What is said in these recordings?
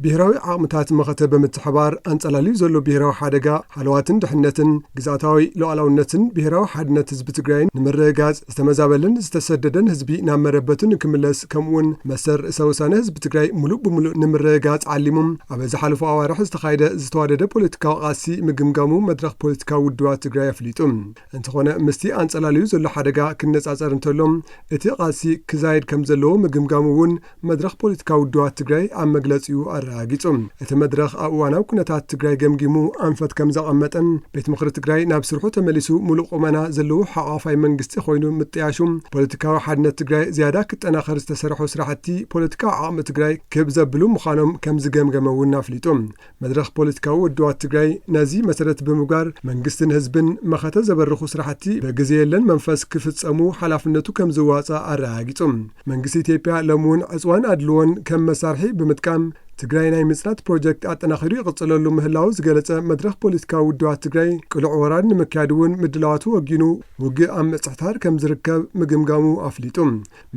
ብሔራዊ ዓቕምታት መኸተ በምትሕባር አንጸላልዩ ዘሎ ብሔራዊ ሓደጋ ሓለዋትን ድሕነትን ግዛታዊ ሉዓላውነትን ብሔራዊ ሓድነት ህዝቢ ትግራይን ንምርግጋጽ ዝተመዛበልን ዝተሰደደን ህዝቢ ናብ መረበቱን ክምለስ ከምኡውን መሰር ርእሰ ውሳነ ህዝቢ ትግራይ ሙሉእ ብምሉእ ንምርግጋጽ ዓሊሞም ኣብ ዝሓለፉ ኣዋርሕ ዝተኻየደ ዝተዋደደ ፖለቲካዊ ቃልሲ ምግምጋሙ መድረኽ ፖለቲካዊ ውድባት ትግራይ ኣፍሊጡ እንተኾነ ምስቲ አንጸላልዩ ዘሎ ሓደጋ ክነጻጸር እንተሎም እቲ ቃልሲ ክዛይድ ከም ዘለዎ ምግምጋሙ እውን መድረኽ ፖለቲካዊ ውድባት ትግራይ ኣብ መግለጺኡ አራጊጹም እቲ መድረኽ ኣብ እዋናዊ ኩነታት ትግራይ ገምጊሙ አንፈት ከም ዘቐመጠን ቤት ምክሪ ትግራይ ናብ ስርሑ ተመሊሱ ሙሉእ ቁመና ዘለዎ ሓቋፋይ መንግስቲ ኮይኑ ምጥያሹም ፖለቲካዊ ሓድነት ትግራይ ዝያዳ ክጠናኸር ዝተሰርሑ ስራሕቲ ፖለቲካዊ ዓቕሚ ትግራይ ክብ ዘብሉ ምዃኖም ከም ዝገምገመ እውን አፍሊጡ መድረኽ ፖለቲካዊ ውድባት ትግራይ ነዚ መሰረት ብምግባር መንግስትን ህዝብን መኸተ ዘበርኹ ስራሕቲ በግዜ የለን መንፈስ ክፍጸሙ ሓላፍነቱ ከም ዝዋጻእ አራጊጹ መንግስቲ ኢትዮጵያ ለሙን ዕጽዋን አድልዎን ከም መሳርሒ ብምጥቃም ትግራይ ናይ ምጽናት ፕሮጀክት አጠናኺሩ ይቕጽለሉ ምህላው ዝገለጸ መድረኽ ፖለቲካዊ ውድባት ትግራይ ቅልዕ ወራር ንምክያድ እውን ምድላዋቱ ወጊኑ ውግእ ኣብ ምጽሕታር ከም ዝርከብ ምግምጋሙ አፍሊጡ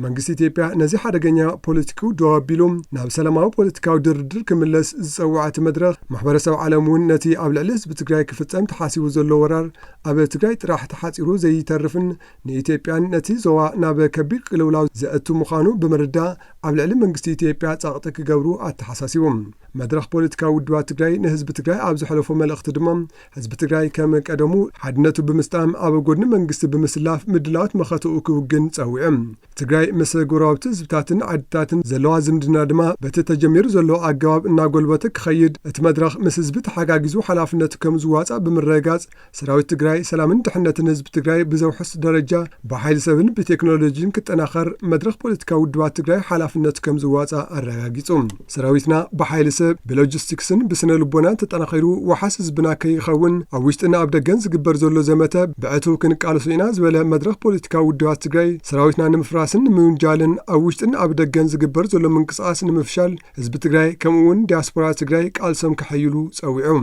መንግስቲ ኢትዮጵያ ነዚ ሓደገኛ ፖለቲካዊ ደው ኣቢሉ ናብ ሰላማዊ ፖለቲካዊ ድርድር ክምለስ ዝጸውዐ መድረኽ ማሕበረሰብ ዓለም እውን ነቲ ኣብ ልዕሊ ህዝቢ ትግራይ ክፍጸም ተሓሲቡ ዘሎ ወራር ኣብ ትግራይ ጥራሕ ተሓጺሩ ዘይተርፍን ንኢትዮጵያን ነቲ ዞባ ናብ ከቢድ ቅልውላው ዘእቱ ምዃኑ ብምርዳእ ኣብ ልዕሊ መንግስቲ ኢትዮጵያ ጸቕጢ ክገብሩ ኣተሓሳሲቦም መድረኽ ፖለቲካዊ ውድባት ትግራይ ንህዝቢ ትግራይ ኣብ ዝሕለፎ መልእኽቲ ድማ ህዝቢ ትግራይ ከም ቀደሙ ሓድነቱ ብምስጣም ኣብ ጎድኒ መንግስቲ ብምስላፍ ምድላዋት መኸትኡ ክውግን ጸዊዖም ትግራይ ምስ ጎረባብቲ ህዝብታትን ዓድታትን ዘለዋ ዝምድና ድማ በቲ ተጀሚሩ ዘሎ ኣገባብ እናጎልበተ ክኸይድ እቲ መድረኽ ምስ ህዝቢ ተሓጋጊዙ ሓላፍነቱ ከም ዝዋጻእ ብምርግጋጽ ሰራዊት ትግራይ ሰላምን ድሕነትን ህዝቢ ትግራይ ብዘውሕስ ደረጃ ብሓይሊ ሰብን ብቴክኖሎጂን ክጠናኸር መድረኽ ፖለቲካዊ ውድባት ትግራይ ሓላፍነቱ ከም ዝዋጻእ አረጋጊጹ ሰራዊትና ብሓይሊ ሰብ ብሎጂስቲክስን ብስነ ልቦናን ተጠናኺሩ ወሓስ ህዝብና ከይኸውን ኣብ ውሽጥና ኣብ ደገን ዝግበር ዘሎ ዘመተ ብዕቱ ክንቃለሱ ኢና ዝበለ መድረኽ ፖለቲካዊ ውድባት ትግራይ ሰራዊትና ንምፍራስን ንምውንጃልን ኣብ ውሽጥን ኣብ ደገን ዝግበር ዘሎ ምንቅስቓስ ንምፍሻል ህዝቢ ትግራይ ከምኡውን ዲያስፖራ ትግራይ ቃልሶም ክሐይሉ ጸዊዑ